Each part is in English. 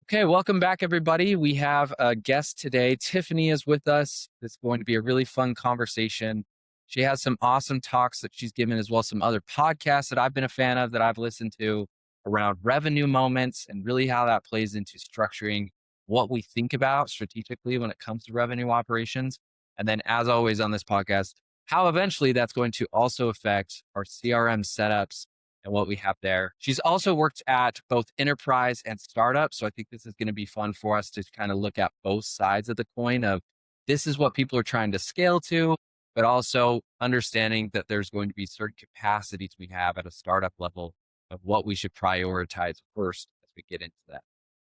Okay, welcome back, everybody. We have a guest today. Tiffany is with us. It's going to be a really fun conversation. She has some awesome talks that she's given, as well as some other podcasts that I've been a fan of that I've listened to around revenue moments and really how that plays into structuring what we think about strategically when it comes to revenue operations. And then, as always on this podcast, how eventually that's going to also affect our CRM setups and what we have there. She's also worked at both enterprise and startups. So I think this is going to be fun for us to kind of look at both sides of the coin of this is what people are trying to scale to, but also understanding that there's going to be certain capacities we have at a startup level of what we should prioritize first as we get into that.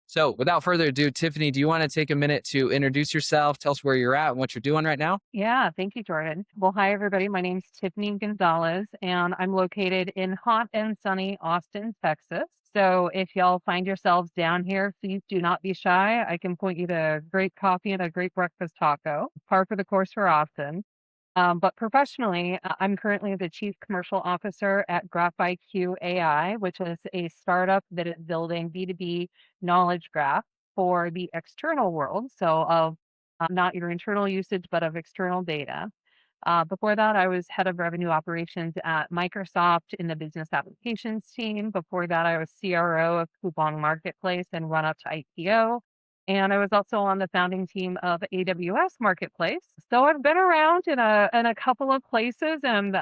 So without further ado, Tiffany, do you want to take a minute to introduce yourself? Tell us where you're at and what you're doing right now? Yeah, thank you, Jordan. Well, hi, everybody. My name's Tiffany Gonzalez, and I'm located in hot and sunny Austin, Texas. So if y'all find yourselves down here, please do not be shy. I can point you to great coffee and a great breakfast taco, par for the course for Austin. But professionally, I'm currently the Chief Commercial Officer at GraphIQ AI, which is a startup that is building B2B knowledge graph for the external world. So of not your internal usage, but of external data. Before that, I was head of revenue operations at Microsoft in the business applications team. Before that, I was CRO of Coupang Marketplace and run up to IPO. And I was also on the founding team of AWS Marketplace. So I've been around in a couple of places, and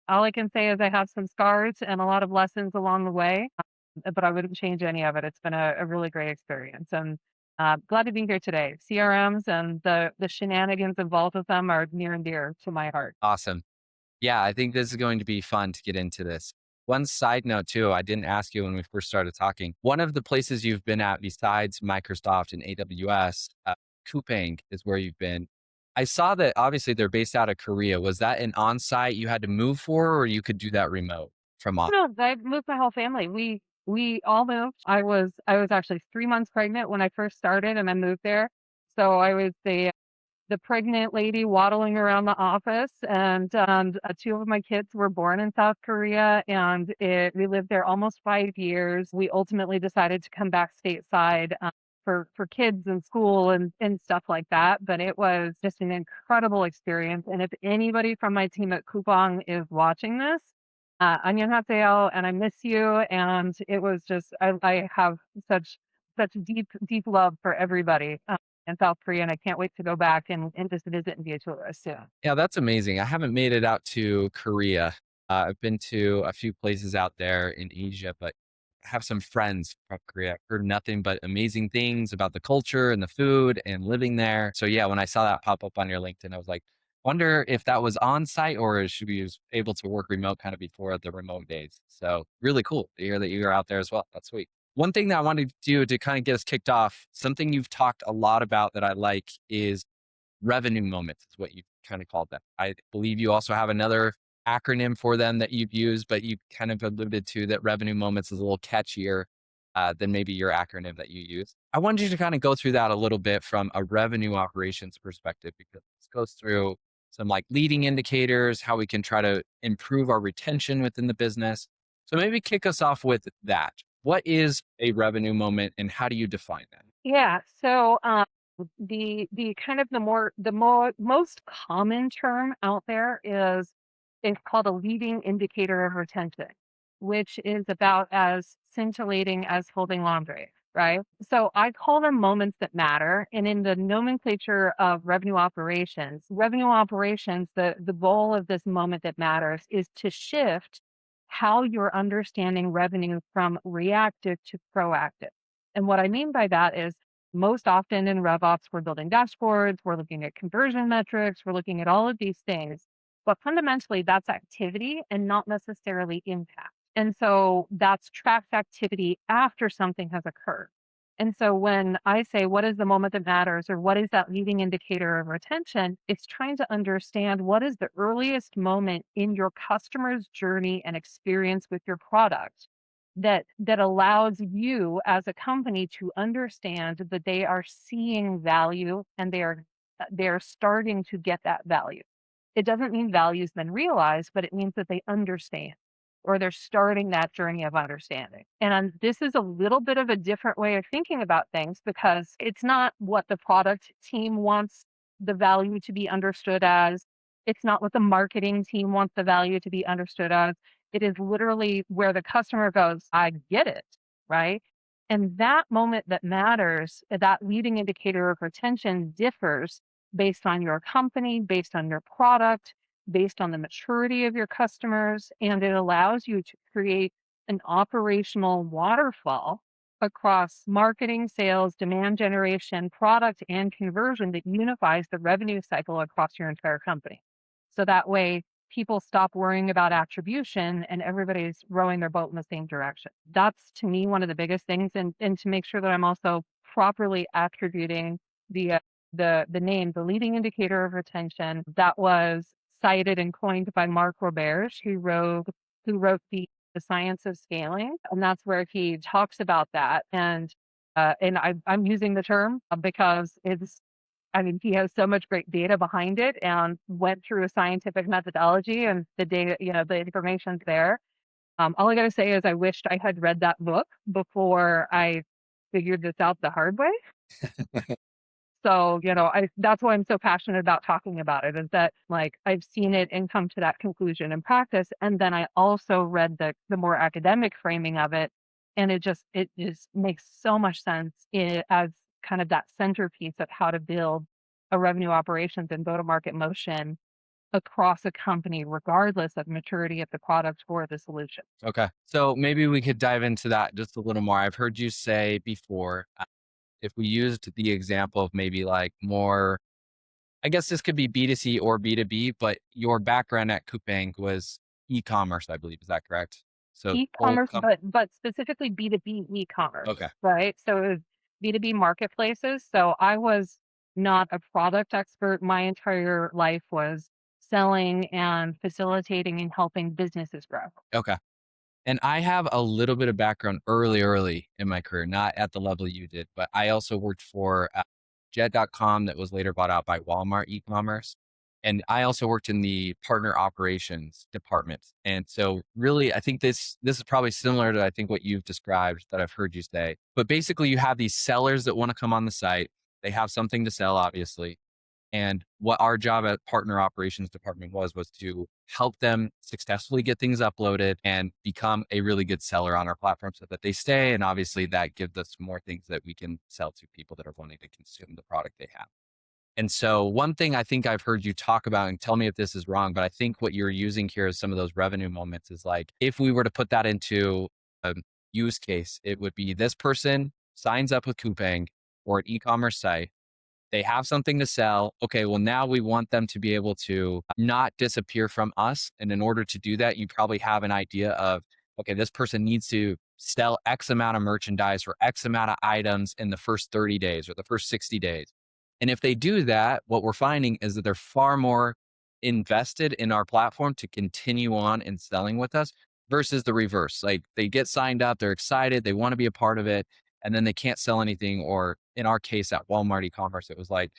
all I can say is I have some scars and a lot of lessons along the way, but I wouldn't change any of it. It's been a really great experience, and glad to be here today. CRMs and the shenanigans involved with them are near and dear to my heart. Awesome. Yeah, I think this is going to be fun to get into this. One side note, too, I didn't ask you when we first started talking. One of the places you've been at besides Microsoft and AWS, Coupang is where you've been. I saw that obviously they're based out of Korea. Was that an on site you had to move for, or you could do that remote from off? No, I moved my whole family. We all moved. I was actually 3 months pregnant when I first started, and I moved there. So I was the pregnant lady waddling around the office, and two of my kids were born in South Korea, and we lived there almost 5 years. We ultimately decided to come back stateside for kids and school and stuff like that. But it was just an incredible experience. And if anybody from my team at Coupang is watching this, 안녕하세요, and I miss you. And it was just I have such deep love for everybody in South Korea, and I can't wait to go back and just visit and be a tourist soon. Yeah, that's amazing. I haven't made it out to Korea. I've been to a few places out there in Asia, but I have some friends from Korea. I've heard nothing but amazing things about the culture and the food and living there. So yeah, when I saw that pop up on your LinkedIn, I was like, wonder if that was on site or should we was able to work remote kind of before the remote days. So really cool to hear that you are out there as well. That's sweet. One thing that I wanted to do to kind of get us kicked off, something you've talked a lot about that I like is revenue moments is what you kind of called them. I believe you also have another acronym for them that you've used, but you kind of alluded to that revenue moments is a little catchier than maybe your acronym that you use. I wanted you to kind of go through that a little bit from a revenue operations perspective, because this goes through some like leading indicators, how we can try to improve our retention within the business. So maybe kick us off with that. What is a revenue moment and how do you define that? Yeah. So the kind of the more most common term out there is called a leading indicator of retention, which is about as scintillating as folding laundry, right? So I call them moments that matter. And in the nomenclature of revenue operations, the goal of this moment that matters is to shift how you're understanding revenue from reactive to proactive. And what I mean by that is most often in RevOps, we're building dashboards, we're looking at conversion metrics, we're looking at all of these things. But fundamentally, that's activity and not necessarily impact. And so that's tracked activity after something has occurred. And so when I say, what is the moment that matters, or what is that leading indicator of retention, it's trying to understand what is the earliest moment in your customer's journey and experience with your product that allows you as a company to understand that they are seeing value and they are starting to get that value. It doesn't mean value's been realized, but it means that they understand. or they're starting that journey of understanding. And this is a little bit of a different way of thinking about things because it's not what the product team wants the value to be understood as. It's not what the marketing team wants the value to be understood as. It is literally where the customer goes, I get it, right? And that moment that matters, that leading indicator of retention differs based on your company, based on your product, based on the maturity of your customers, and it allows you to create an operational waterfall across marketing, sales, demand generation, product, and conversion that unifies the revenue cycle across your entire company. So that way, people stop worrying about attribution and everybody's rowing their boat in the same direction. That's to me one of the biggest things, and to make sure that I'm also properly attributing the the name, the leading indicator of retention that was cited and coined by Mark Roberge, who wrote the Science of Scaling, and that's where he talks about that. And I'm using the term because it's, I mean, he has so much great data behind it and went through a scientific methodology, and the data, the information's there. All I gotta say is I wished I had read that book before I figured this out the hard way. So, that's why I'm so passionate about talking about it, is that, like, I've seen it and come to that conclusion in practice, and then I also read the more academic framing of it, and it just makes so much sense as kind of that centerpiece of how to build a revenue operations and go-to-market motion across a company, regardless of maturity of the product or the solution. Okay. So maybe we could dive into that just a little more. I've heard you say before, if we used the example of maybe like more, I guess this could be B2C or B2B, but your background at Coupang was e-commerce, I believe. Is that correct? So whole E-commerce, but specifically B2B okay. e-commerce, right? So it was B2B marketplaces. So I was not a product expert. My entire life was selling and facilitating and helping businesses grow. Okay. And I have a little bit of background early in my career, not at the level you did, but I also worked for Jet.com that was later bought out by Walmart e-commerce. And I also worked in the partner operations department. And so really, I think this is probably similar to I think what you've described that I've heard you say. But basically you have these sellers that want to come on the site. They have something to sell, obviously. And what our job at partner operations department was to help them successfully get things uploaded and become a really good seller on our platform so that they stay. And obviously that gives us more things that we can sell to people that are wanting to consume the product they have. And so one thing I think I've heard you talk about, and tell me if this is wrong, but I think what you're using here is some of those revenue moments is like, if we were to put that into a use case, it would be this person signs up with Coupang or an e-commerce site. They have something to sell. Okay, well, now we want them to be able to not disappear from us. And in order to do that, you probably have an idea of, okay, this person needs to sell X amount of merchandise or X amount of items in the first 30 days or the first 60 days. And if they do that, what we're finding is that they're far more invested in our platform to continue on and selling with us versus the reverse. Like they get signed up, they're excited, they want to be a part of it, and then they can't sell anything. Or in our case at Walmart e-commerce, it was like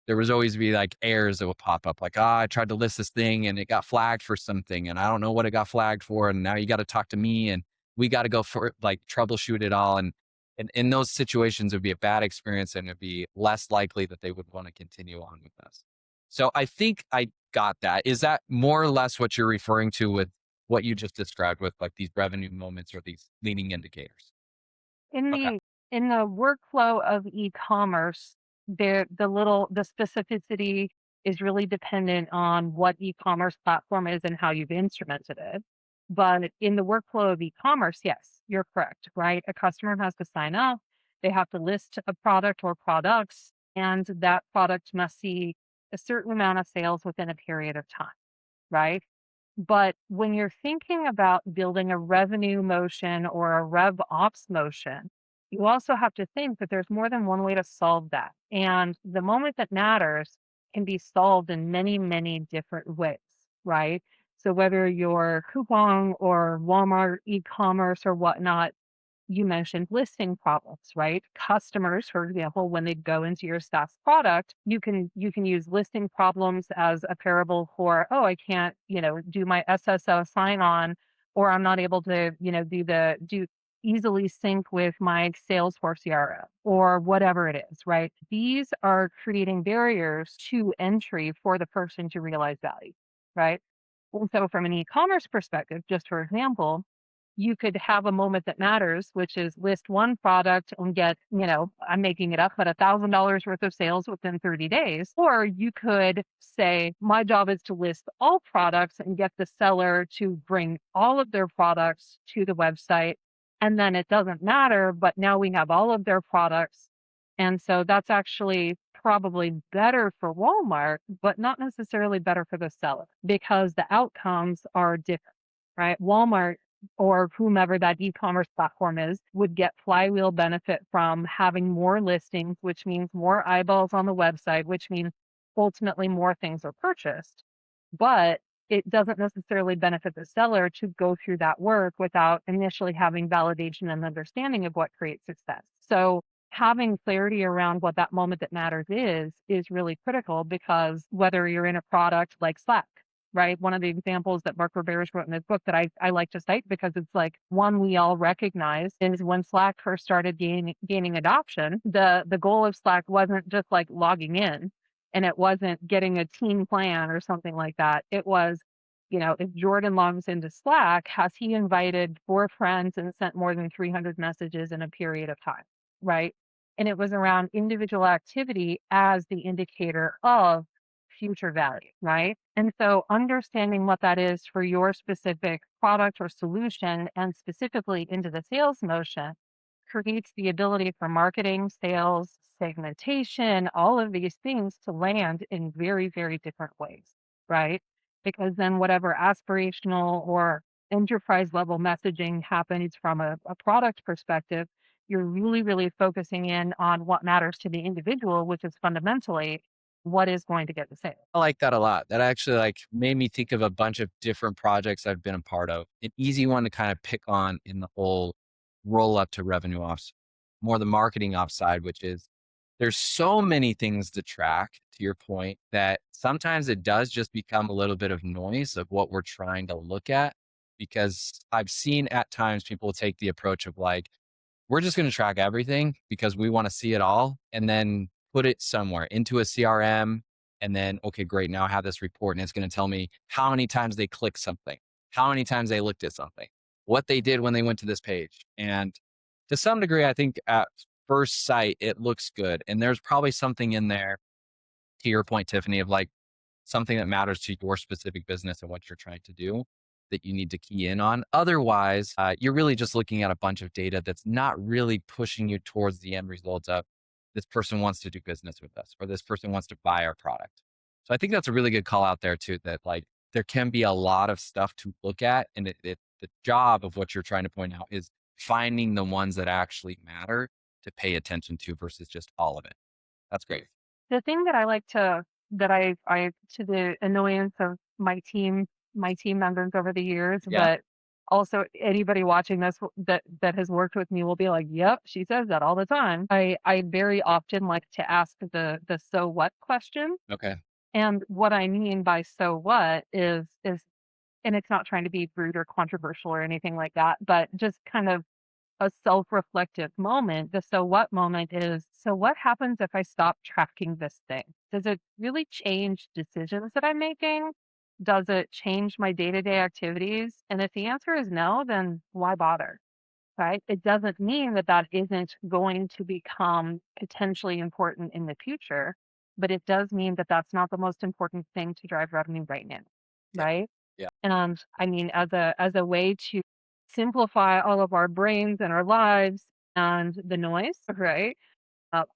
there was always be like errors that would pop up, like, I tried to list this thing and it got flagged for something, and I don't know what it got flagged for, and now you got to talk to me, and we got to go for like troubleshoot it all. And in those situations, it would be a bad experience, and it'd be less likely that they would want to continue on with us. So I think I got that. Is that more or less what you're referring to with what you just described with like these revenue moments or these leading indicators? In Okay. the in the workflow of e-commerce, the specificity is really dependent on what e-commerce platform is and how you've instrumented it. But in the workflow of e-commerce, yes, you're correct, right? A customer has to sign up, they have to list a product or products, and that product must see a certain amount of sales within a period of time, right? But when you're thinking about building a revenue motion or a RevOps motion, you also have to think that there's more than one way to solve that. And the moment that matters can be solved in many, many different ways, right? So whether you're Coupang or Walmart e-commerce or whatnot, you mentioned listing problems, right? Customers, for example, when they go into your SaaS product, you can use listing problems as a parable for, oh, I can't, do my SSO sign on or I'm not able to, do easily sync with my Salesforce CRM or whatever it is, right? These are creating barriers to entry for the person to realize value, right? And so from an e-commerce perspective, just for example, you could have a moment that matters, which is list one product and get, I'm making it up, but $1,000 worth of sales within 30 days. Or you could say, my job is to list all products and get the seller to bring all of their products to the website. And then it doesn't matter, but now we have all of their products. And so that's actually probably better for Walmart, but not necessarily better for the seller because the outcomes are different, right? Walmart or whomever that e-commerce platform is would get flywheel benefit from having more listings, which means more eyeballs on the website, which means ultimately more things are purchased. But it doesn't necessarily benefit the seller to go through that work without initially having validation and understanding of what creates success. So having clarity around what that moment that matters is really critical because whether you're in a product like Slack, right? One of the examples that Mark Roberge wrote in his book that I like to cite because it's like one we all recognize is when Slack first started gaining adoption, the goal of Slack wasn't just like logging in and it wasn't getting a team plan or something like that. It was, if Jordan logs into Slack, has he invited 4 friends and sent more than 300 messages in a period of time, right? And it was around individual activity as the indicator of future value, right? And so understanding what that is for your specific product or solution and specifically into the sales motion creates the ability for marketing, sales, segmentation, all of these things to land in very, very different ways, right? Because then whatever aspirational or enterprise level messaging happens from a product perspective, you're really, really focusing in on what matters to the individual, which is fundamentally what is going to get the sale. I like that a lot. That actually made me think of a bunch of different projects I've been a part of. An easy one to kind of pick on in the whole roll up to revenue ops, more the marketing ops side, which is there's so many things to track to your point that sometimes it does just become a little bit of noise of what we're trying to look at. Because I've seen at times people take the approach of we're just going to track everything because we want to see it all and then put it somewhere into a CRM. And then, okay, great. Now I have this report and it's going to tell me how many times they clicked something, how many times they looked at something, what they did when they went to this page. And to some degree, I think at first sight, it looks good. And there's probably something in there, to your point, Tiffany, of something that matters to your specific business and what you're trying to do that you need to key in on. Otherwise, you're really just looking at a bunch of data that's not really pushing you towards the end result of this person wants to do business with us or this person wants to buy our product. So I think that's a really good call out there too, that there can be a lot of stuff to look at. And the job of what you're trying to point out is finding the ones that actually matter to pay attention to versus just all of it. That's great. The thing that I like to that I to the annoyance of my team members over the years, Yeah. but also anybody watching this that has worked with me will be like, "Yep, she says that all the time." I very often like to ask the "so what" question, Okay. and what I mean by "so what" is and it's not trying to be rude or controversial or anything like that, but just kind of a self-reflective moment. The so what moment is, so what happens if I stop tracking this thing? Does it really change decisions that I'm making? Does it change my day-to-day activities? And if the answer is no, then why bother? Right? It doesn't mean that that isn't going to become potentially important in the future, but it does mean that that's not the most important thing to drive revenue right now. Yeah. Right? Yeah. And I mean, as a way to simplify all of our brains and our lives and the noise, right?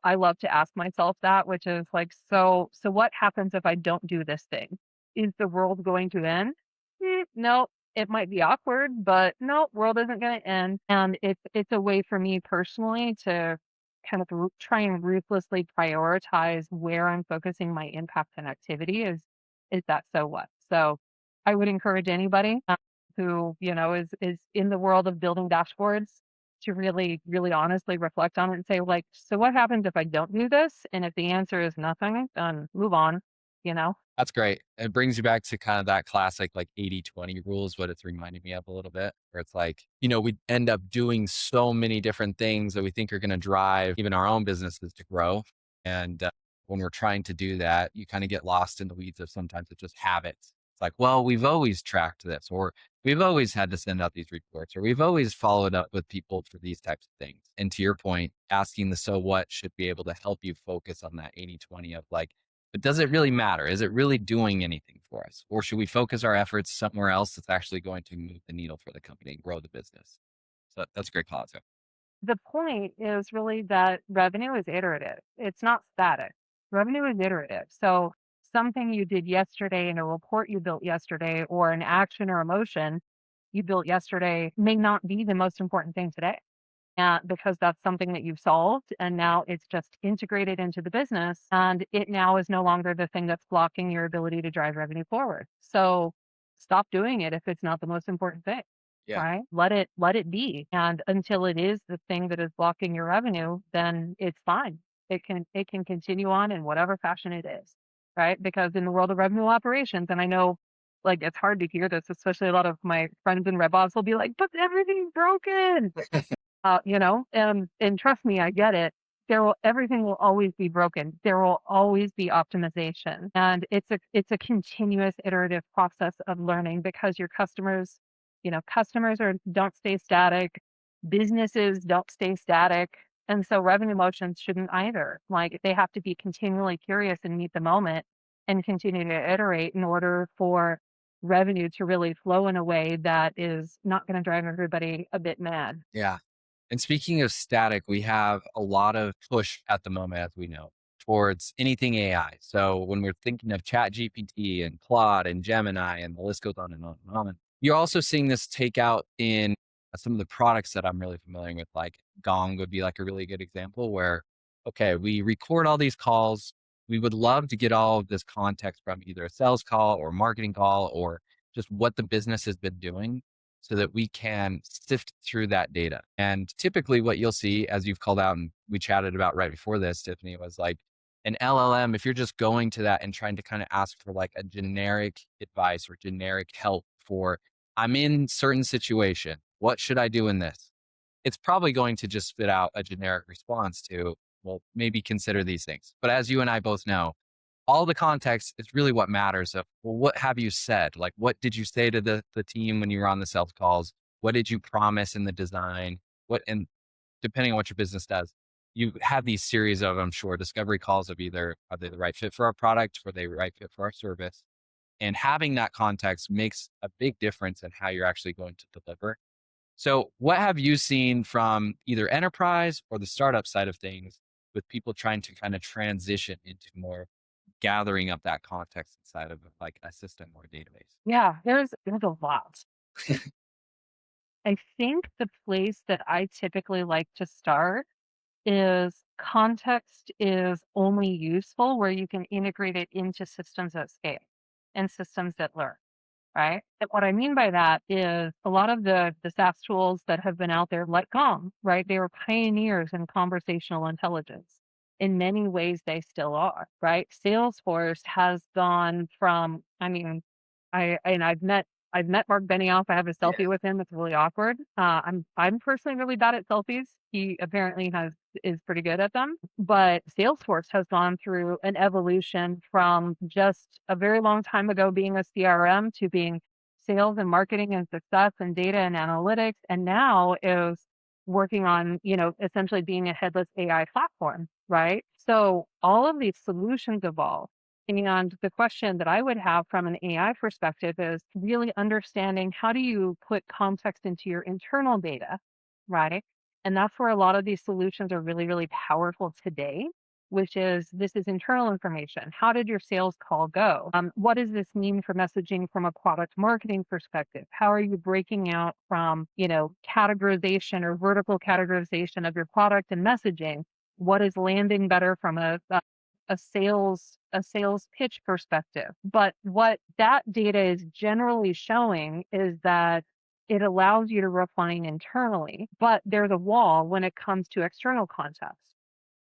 I love to ask myself that, which is like, so what happens if I don't do this thing? Is the world going to end? No, it might be awkward, but no, world isn't going to end. And it's a way for me personally to kind of try and ruthlessly prioritize where I'm focusing my impact and activity is that so what? So I would encourage anybody who is in the world of building dashboards to really, really honestly reflect on it and say, like, so what happens if I don't do this? And if the answer is nothing, then move on. you know? That's great. It brings you back to kind of that classic like 80/20 rule is what it's reminding me of a little bit, where it's like, we end up doing so many different things that we think are going to drive even our own businesses to grow. And when we're trying to do that, you kind of get lost in the weeds of sometimes it's just habits. It's like, well, we've always tracked this, or we've always had to send out these reports, or we've always followed up with people for these types of things. And to your point, asking the so what should be able to help you focus on that 80/20 of like, but does it really matter? Is it really doing anything for us? Or should we focus our efforts somewhere else that's actually going to move the needle for the company and grow the business? So that's a great call too. The point is really that revenue is iterative. It's not static. Revenue is iterative. So something you did yesterday in a report you built yesterday or an action or emotion you built yesterday may not be the most important thing today. Because that's something that you've solved and now it's just integrated into the business and it now is no longer the thing that's blocking your ability to drive revenue forward. So stop doing it if it's not the most important thing, Yeah. right? Let it be. And until it is the thing that is blocking your revenue, then it's fine. It can continue on in whatever fashion it is, right? Because in the world of revenue operations, and I know like it's hard to hear this, especially a lot of my friends in RevOps will be like, but everything's broken, and trust me, I get it. Everything will always be broken. There will always be optimization. And it's a continuous iterative process of learning because your customers don't stay static, businesses don't stay static. And so revenue motions shouldn't either. Like they have to be continually curious and meet the moment and continue to iterate in order for revenue to really flow in a way that is not going to drive everybody a bit mad. Yeah. And speaking of static, we have a lot of push at the moment, as we know, towards anything AI. So when we're thinking of Chat GPT and Claude and Gemini, and the list goes on and on and on, you're also seeing this take out in some of the products that I'm really familiar with. Like Gong would be like a really good example where, okay, we record all these calls. We would love to get all of this context from either a sales call or marketing call or just what the business has been doing so that we can sift through that data. And typically, what you'll see, as you've called out and we chatted about right before this, Tiffany, was like an LLM. If you're just going to that and trying to kind of ask for like a generic advice or generic help for, I'm in certain situation, what should I do in this? It's probably going to just spit out a generic response to, well, maybe consider these things. But as you and I both know, all the context is really what matters of, well, what have you said? Like, what did you say to the team when you were on the sales calls? What did you promise in the design? And depending on what your business does, you have these series of, I'm sure, discovery calls of either are they the right fit for our product, or they the right fit for our service? And having that context makes a big difference in how you're actually going to deliver. So, what have you seen from either enterprise or the startup side of things with people trying to kind of transition into more gathering up that context inside of like a system or a database? Yeah, there's a lot. I think the place that I typically like to start is context is only useful where you can integrate it into systems at scale and systems that learn, right? And what I mean by that is a lot of the SaaS tools that have been out there, like Gong, right? They were pioneers in conversational intelligence. In many ways, they still are, right? Salesforce has gone from, I mean, I've met Mark Benioff. I have a Yeah. selfie with him. It's really awkward. I'm personally really bad at selfies. He apparently is pretty good at them. But Salesforce has gone through an evolution from just a very long time ago being a CRM to being sales and marketing and success and data and analytics, and now is working on, essentially being a headless AI platform, right? So all of these solutions evolve. And the question that I would have from an AI perspective is really understanding how do you put context into your internal data, right? And that's where a lot of these solutions are really, really powerful today, which is this is internal information. How did your sales call go? What does this mean for messaging from a product marketing perspective? How are you breaking out from, categorization or vertical categorization of your product and messaging? What is landing better from a sales pitch perspective? But what that data is generally showing is that it allows you to refine internally, but there's a wall when it comes to external context,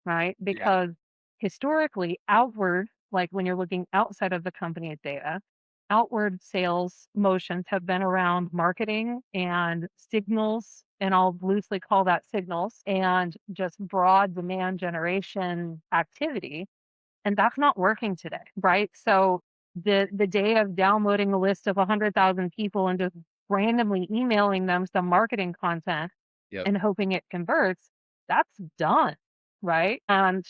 right? Yeah. Because historically, outward like when you're looking outside of the company's data, outward sales motions have been around marketing and signals, and I'll loosely call that signals, and just broad demand generation activity, and that's not working today, right? So the day of downloading a list of 100,000 people and just randomly emailing them some marketing content Yep. and hoping it converts, that's done, right? And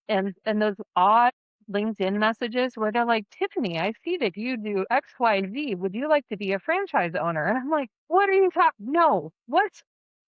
those odd LinkedIn messages where they're like, Tiffany, I see that you do XYZ. Would you like to be a franchise owner? And I'm like, what are you talking? No, what?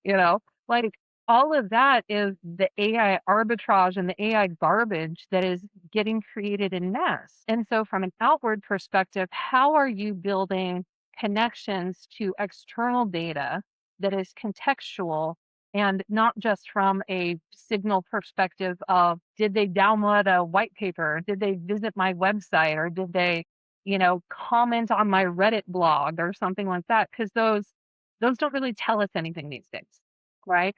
You know, like all of that is the AI arbitrage and the AI garbage that is getting created in mass. And so, from an outward perspective, how are you building connections to external data that is contextual and not just from a signal perspective of did they download a white paper, did they visit my website, or did they, comment on my Reddit blog or something like that? Because those don't really tell us anything these days, right?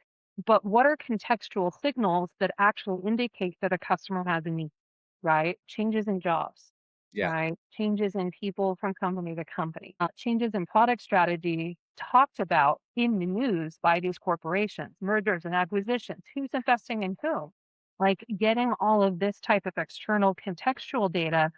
But what are contextual signals that actually indicate that a customer has a need, right? Changes in jobs, Yeah. right? Changes in people from company to company, changes in product strategy talked about in the news by these corporations, mergers and acquisitions, who's investing in whom. Like getting all of this type of external contextual data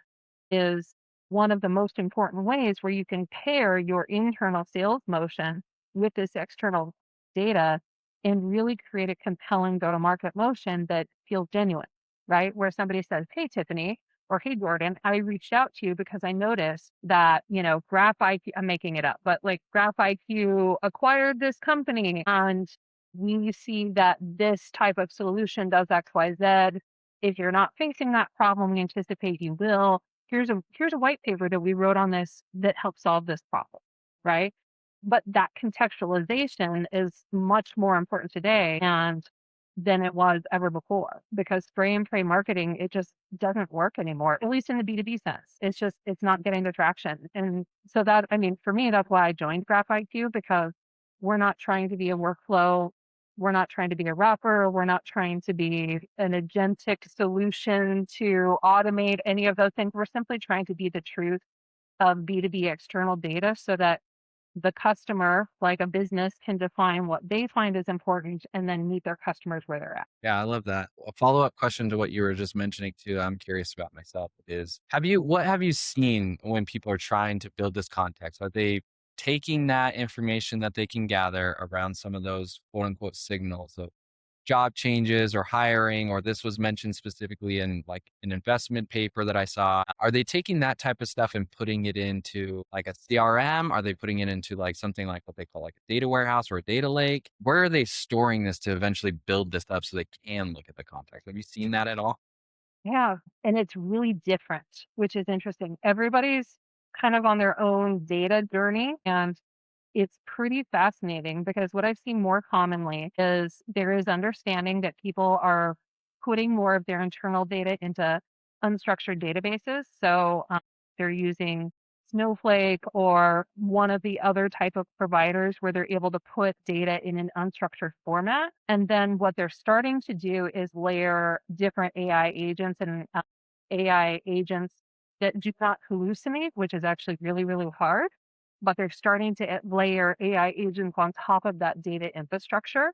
is one of the most important ways where you can pair your internal sales motion with this external data and really create a compelling go to market motion that feels genuine, right? Where somebody says, hey, Tiffany, or hey, Jordan, I reached out to you because I noticed that, Graph IQ, I'm making it up, but like Graph IQ acquired this company and we see that this type of solution does XYZ. If you're not facing that problem, we anticipate you will. Here's a white paper that we wrote on this that helps solve this problem, right? But that contextualization is much more important today and than it was ever before because spray and pray marketing, it just doesn't work anymore, at least in the B2B sense. It's not getting the traction. And so that, I mean, for me, that's why I joined Graph IQ because we're not trying to be a workflow. We're not trying to be a wrapper. We're not trying to be an agentic solution to automate any of those things. We're simply trying to be the truth of B2B external data so that the customer, like a business, can define what they find is important and then meet their customers where they're at. Yeah, I love that. A follow-up question to what you were just mentioning too, I'm curious about myself is what have you seen when people are trying to build this context? Are they taking that information that they can gather around some of those quote unquote signals of job changes or hiring, or this was mentioned specifically in like an investment paper that I saw. Are they taking that type of stuff and putting it into like a CRM? Are they putting it into like something like what they call like a data warehouse or a data lake? Where are they storing this to eventually build this up so they can look at the context? Have you seen that at all? Yeah. And it's really different, which is interesting. Everybody's kind of on their own data journey. And it's pretty fascinating because what I've seen more commonly is there is understanding that people are putting more of their internal data into unstructured databases. So they're using Snowflake or one of the other type of providers where they're able to put data in an unstructured format. And then what they're starting to do is layer different AI agents and AI agents that do not hallucinate, which is actually really, really hard, but they're starting to layer AI agents on top of that data infrastructure.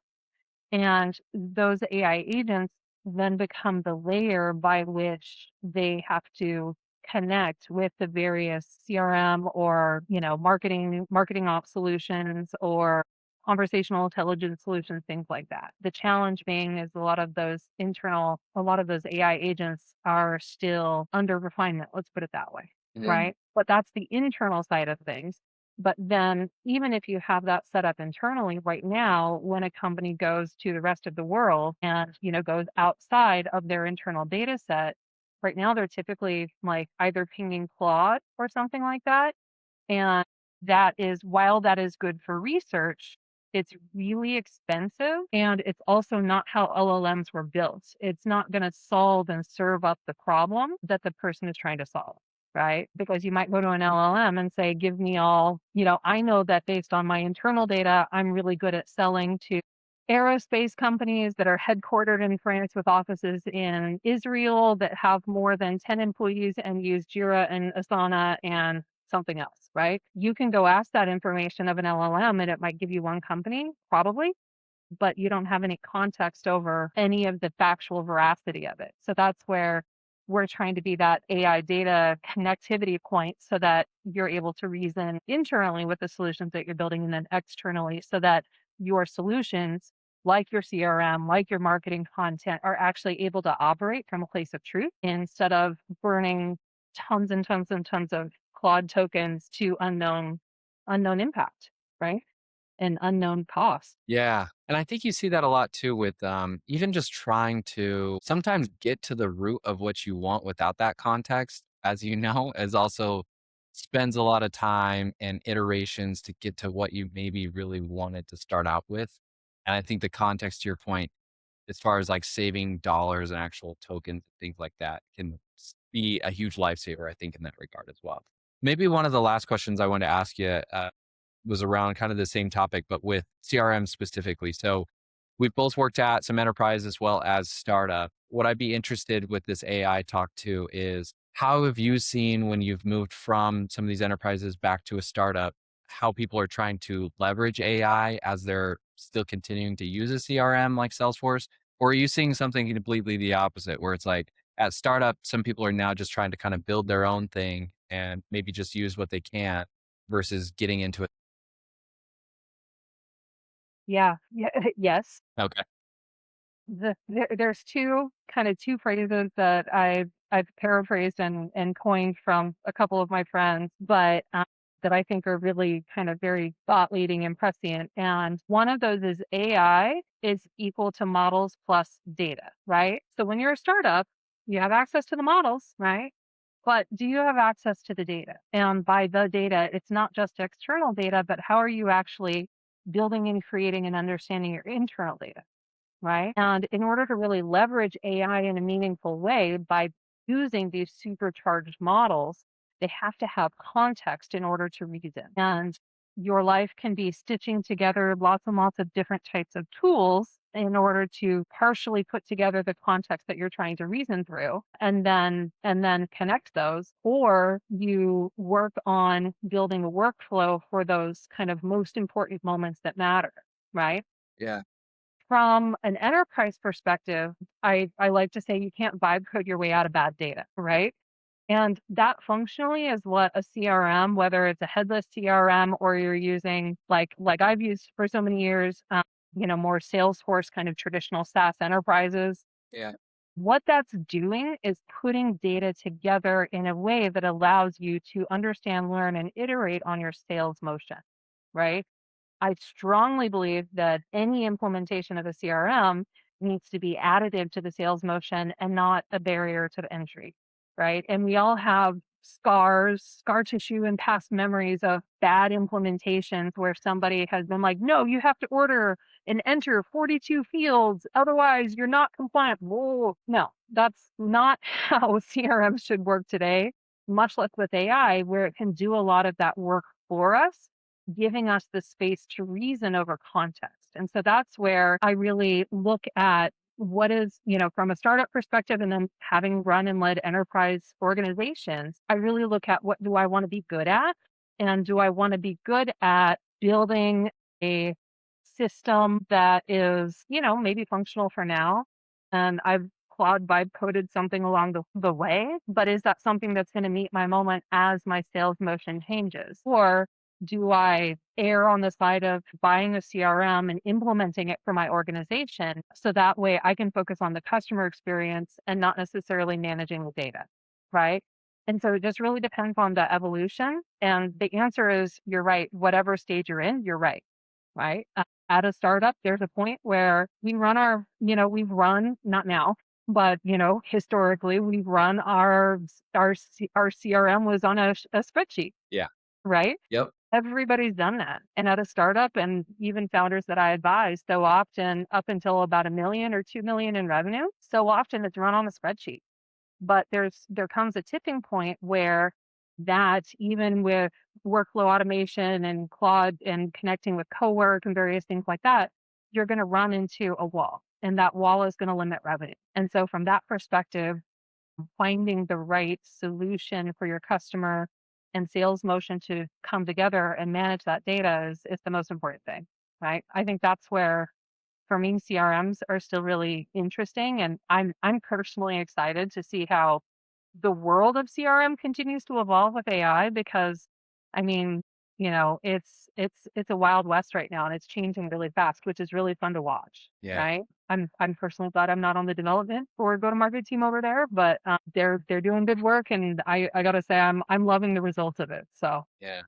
And those AI agents then become the layer by which they have to connect with the various CRM or, marketing ops solutions or conversational intelligence solutions, things like that. The challenge being is a lot of those AI agents are still under refinement. Let's put it that way. Mhm. Right. But that's the internal side of things. But then, even if you have that set up internally right now, when a company goes to the rest of the world and goes outside of their internal data set, right now they're typically like either pinging Claude or something like that. And that is, while that is good for research, it's really expensive and it's also not how LLMs were built. It's not going to solve and serve up the problem that the person is trying to solve, right? Because you might go to an LLM and say, give me all, I know that based on my internal data, I'm really good at selling to aerospace companies that are headquartered in France with offices in Israel that have more than 10 employees and use Jira and Asana and something else, right? You can go ask that information of an LLM and it might give you one company, probably, but you don't have any context over any of the factual veracity of it. So that's where we're trying to be that AI data connectivity point so that you're able to reason internally with the solutions that you're building and then externally so that your solutions, like your CRM, like your marketing content, are actually able to operate from a place of truth instead of burning tons and tons and tons of Claude tokens to unknown impact, right? And unknown cost. Yeah. And I think you see that a lot too with even just trying to sometimes get to the root of what you want without that context, as you know, is also spends a lot of time and iterations to get to what you maybe really wanted to start out with. And I think the context to your point, as far as like saving dollars and actual tokens and things like that, can be a huge lifesaver, I think, in that regard as well. Maybe one of the last questions I wanted to ask you was around kind of the same topic, but with CRM specifically. So we've both worked at some enterprise as well as startup. What I'd be interested with this AI talk to is how have you seen when you've moved from some of these enterprises back to a startup, how people are trying to leverage AI as they're still continuing to use a CRM like Salesforce? Or are you seeing something completely the opposite where it's like at startup, some people are now just trying to kind of build their own thing and maybe just use what they can versus getting into it? Yeah, yeah, yes. Okay. There's two phrases that I've paraphrased and coined from a couple of my friends, but that I think are really kind of very thought leading and prescient. And one of those is AI is equal to models plus data, right? So when you're a startup, you have access to the models, right? But do you have access to the data? And by the data, it's not just external data, but how are you actually building and creating and understanding your internal data? Right? And in order to really leverage AI in a meaningful way by using these supercharged models, they have to have context in order to reason. And your life can be stitching together lots and lots of different types of tools in order to partially put together the context that you're trying to reason through and then connect those, or you work on building a workflow for those kind of most important moments that matter, right? Yeah. From an enterprise perspective, I like to say you can't vibe code your way out of bad data, right? And that functionally is what a CRM, whether it's a headless CRM or you're using like I've used for so many years, more Salesforce kind of traditional SaaS enterprises. Yeah. What that's doing is putting data together in a way that allows you to understand, learn, and iterate on your sales motion, right? I strongly believe that any implementation of a CRM needs to be additive to the sales motion and not a barrier to the entry, right? And we all have scar tissue, and past memories of bad implementations where somebody has been like, no, you have to order and enter 42 fields, otherwise you're not compliant. Whoa, no, that's not how CRM should work today, much like with AI, where it can do a lot of that work for us, giving us the space to reason over context. And so that's where I really look at what is, from a startup perspective and then having run and led enterprise organizations, I really look at what do I want to be good at? And do I want to be good at building a system that is, maybe functional for now? And I've Claude vibe coded something along the way, but is that something that's going to meet my moment as my sales motion changes? Or do I err on the side of buying a CRM and implementing it for my organization so that way I can focus on the customer experience and not necessarily managing the data, right? And so it just really depends on the evolution. And the answer is you're right. Whatever stage you're in, you're right, right? At a startup, there's a point where we've run, not now, but historically, we've run our CRM was on a spreadsheet, Yeah. right? Yep. Everybody's done that. And at a startup and even founders that I advise, so often up until about 1 million or 2 million in revenue, so often it's run on a spreadsheet. But there comes a tipping point where that even with workflow automation and Claude and connecting with cowork and various things like that, you're going to run into a wall, and that wall is going to limit revenue. And so, from that perspective, finding the right solution for your customer and sales motion to come together and manage that data is the most important thing, right? I think that's where, for me, CRMs are still really interesting, and I'm personally excited to see how the world of CRM continues to evolve with AI because, I mean, it's a wild west right now and it's changing really fast, which is really fun to watch, Yeah. right? I'm personally glad I'm not on the development or go-to-market team over there, but they're doing good work, and I gotta say I'm loving the results of it. So Yeah.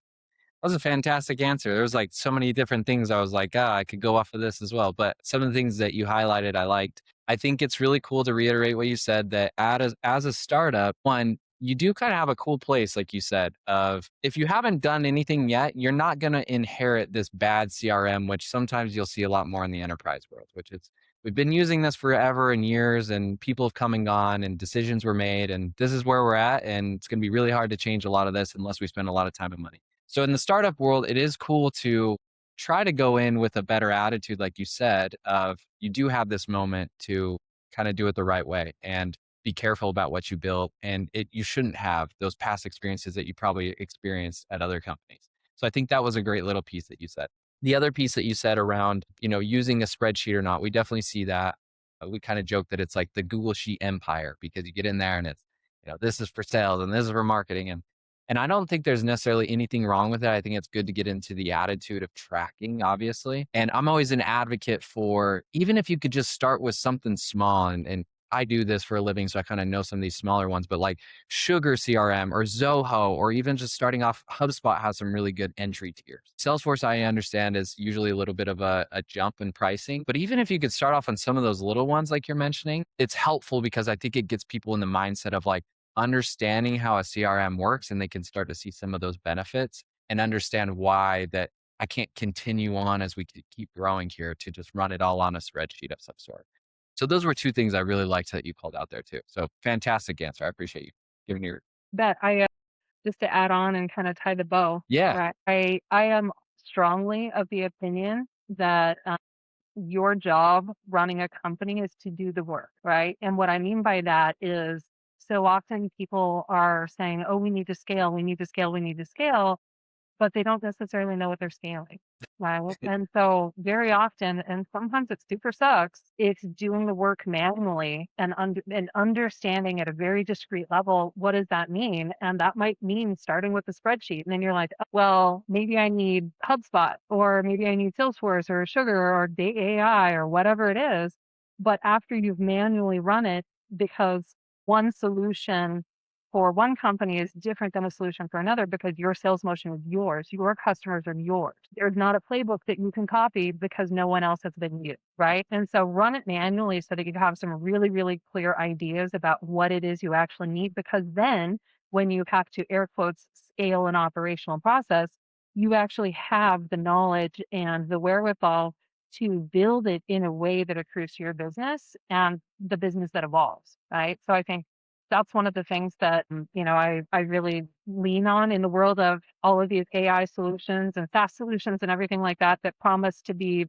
That was a fantastic answer. There was like so many different things I was like, I could go off of this as well. But some of the things that you highlighted, I liked. I think it's really cool to reiterate what you said that as a startup, one, you do kind of have a cool place, like you said, of if you haven't done anything yet, you're not going to inherit this bad CRM, which sometimes you'll see a lot more in the enterprise world, which is we've been using this forever and years, and people have come and gone, and decisions were made, and this is where we're at. And it's going to be really hard to change a lot of this unless we spend a lot of time and money. So in the startup world, it is cool to try to go in with a better attitude, like you said, of you do have this moment to kind of do it the right way and be careful about what you build. And you shouldn't have those past experiences that you probably experienced at other companies. So I think that was a great little piece that you said. The other piece that you said around, using a spreadsheet or not, we definitely see that. We kind of joke that it's like the Google Sheet empire because you get in there and it's, this is for sales and this is for marketing. And I don't think there's necessarily anything wrong with it. I think it's good to get into the attitude of tracking, obviously. And I'm always an advocate for even if you could just start with something small, and I do this for a living, so I kind of know some of these smaller ones, but like Sugar CRM or Zoho, or even just starting off, HubSpot has some really good entry tiers. Salesforce, I understand, is usually a little bit of a jump in pricing. But even if you could start off on some of those little ones, like you're mentioning, it's helpful because I think it gets people in the mindset of like, understanding how a CRM works, and they can start to see some of those benefits and understand why that I can't continue on as we keep growing here to just run it all on a spreadsheet of some sort. So those were two things I really liked that you called out there too. So fantastic answer. I appreciate you giving your that I just to add on and kind of tie the bow, yeah. right? I am strongly of the opinion that your job running a company is to do the work, right? And what I mean by that is so often people are saying, oh, we need to scale, we need to scale, we need to scale, but they don't necessarily know what they're scaling. Right. And so very often, and sometimes it super sucks, it's doing the work manually and understanding at a very discrete level, what does that mean? And that might mean starting with a spreadsheet. And then you're like, "Oh, well, maybe I need HubSpot, or maybe I need Salesforce or Sugar or Data AI or whatever it is. But after you've manually run it, because one solution for one company is different than a solution for another because your sales motion is yours. Your customers are yours. There's not a playbook that you can copy because no one else has been used, right? And so run it manually so that you have some really, really clear ideas about what it is you actually need. Because then when you have to air quotes scale an operational process, you actually have the knowledge and the wherewithal to build it in a way that accrues to your business and the business that evolves, right? So I think that's one of the things that, I really lean on in the world of all of these AI solutions and SaaS solutions and everything like that, that promise to be,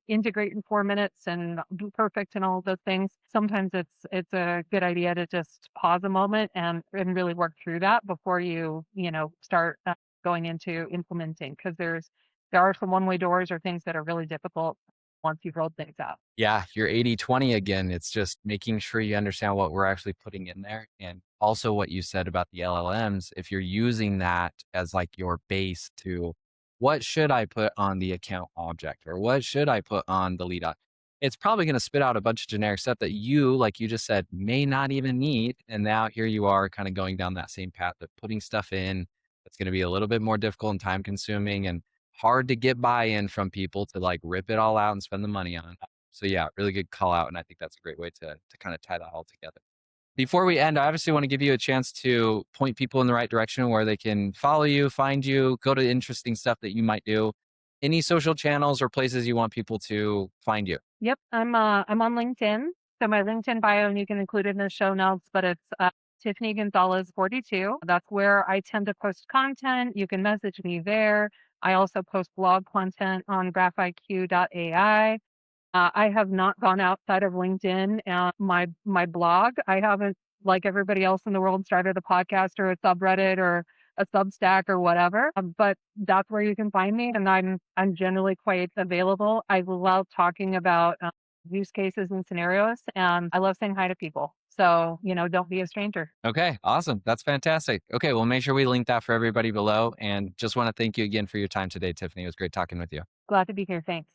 integrate in 4 minutes and be perfect and all of those things. Sometimes it's a good idea to just pause a moment and really work through that before start going into implementing, because there are some one-way doors or things that are really difficult once you've rolled things out. Yeah, you're 80/20 again. It's just making sure you understand what we're actually putting in there. And also what you said about the LLMs, if you're using that as like your base to what should I put on the account object or what should I put on the lead it's probably going to spit out a bunch of generic stuff that you, like you just said, may not even need. And now here you are kind of going down that same path of putting stuff in that's going to be a little bit more difficult and time consuming and hard to get buy-in from people to like rip it all out and spend the money on. So yeah, really good call out. And I think that's a great way to kind of tie that all together. Before we end, I obviously want to give you a chance to point people in the right direction where they can follow you, find you, go to interesting stuff that you might do. Any social channels or places you want people to find you? Yep, I'm on LinkedIn. So my LinkedIn bio, and you can include it in the show notes, but it's Tiffany Gonzalez 42. That's where I tend to post content. You can message me there. I also post blog content on graphiq.ai. I have not gone outside of LinkedIn and my blog. I haven't, like everybody else in the world, started a podcast or a subreddit or a Substack or whatever. But that's where you can find me, and I'm generally quite available. I love talking about use cases and scenarios, and I love saying hi to people. So don't be a stranger. Okay, awesome. That's fantastic. Okay, we'll make sure we link that for everybody below. And just want to thank you again for your time today, Tiffany. It was great talking with you. Glad to be here. Thanks.